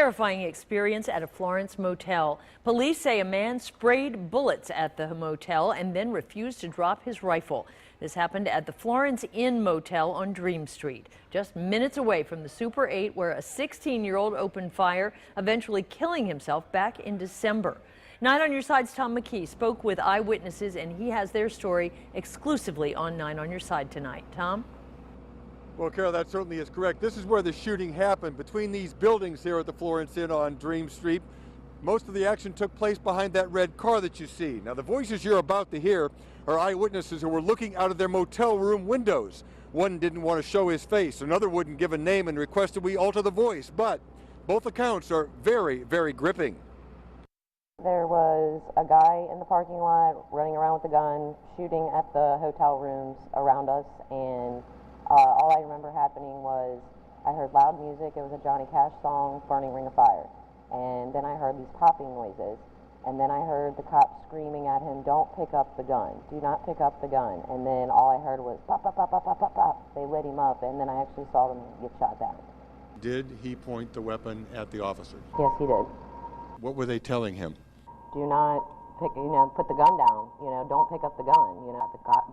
Terrifying experience at a Florence motel. Police say a man sprayed bullets at the motel and then refused to drop his rifle. This happened at the Florence Inn motel on Dream Street, just minutes away from the Super 8, where a 16-year-old opened fire, eventually killing himself back in December. 9 on Your Side's Tom McKee spoke with eyewitnesses, and he has their story exclusively on 9 on Your Side tonight. Tom? Well, Carol, that certainly is correct. This is where the shooting happened, between these buildings here at the Florence Inn on Dream Street. Most of the action took place behind that red car that you see. Now, the voices you're about to hear are eyewitnesses who were looking out of their motel room windows. One didn't want to show his face. Another wouldn't give a name and requested we alter the voice. But both accounts are very, very gripping. There was a guy in the parking lot running around with a gun, shooting at the hotel rooms around us, and all I remember happening was I heard loud music. It was a Johnny Cash song, Burning Ring of Fire. And then I heard these popping noises. And then I heard the cops screaming at him, "Don't pick up the gun. Do not pick up the gun." And then all I heard was pop, pop, pop, pop, pop, pop, pop. They lit him up, and then I actually saw them get shot down. Did he point the weapon at the officer? Yes, he did. What were they telling him? Do not pick, put the gun down. Don't pick up the gun.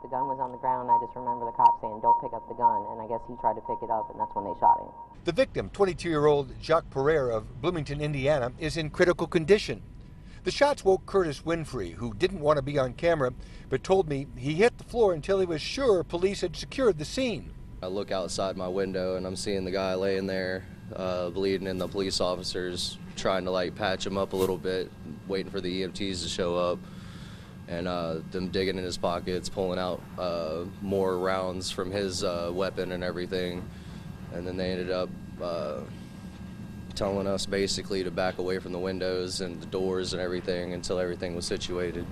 The gun was on the ground. I just remember the cop saying, "Don't pick up the gun." And I guess he tried to pick it up, and that's when they shot him. The victim, 22-year-old Jacques Pereira of Bloomington, Indiana, is in critical condition. The shots woke Curtis Winfrey, who didn't want to be on camera, but told me he hit the floor until he was sure police had secured the scene. I look outside my window and I'm seeing the guy laying there, bleeding, and the police officers trying to patch him up a little bit, waiting for the EMTs to show up, and them digging in his pockets, pulling out more rounds from his weapon and everything. And then they ended up telling us basically to back away from the windows and the doors and everything until everything was situated.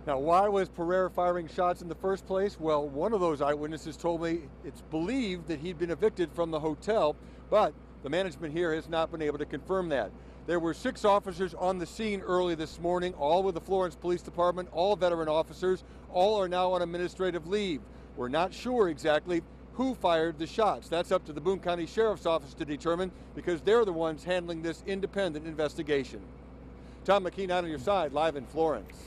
Now, why was Pereira firing shots in the first place? Well, one of those eyewitnesses told me it's believed that he'd been evicted from the hotel, but the management here has not been able to confirm that. There were 6 officers on the scene early this morning, all with the Florence Police Department, all veteran officers. All are now on administrative leave. We're not sure exactly who fired the shots. That's up to the Boone County Sheriff's Office to determine, because they're the ones handling this independent investigation. Tom McKee, 9 on Your Side, live in Florence.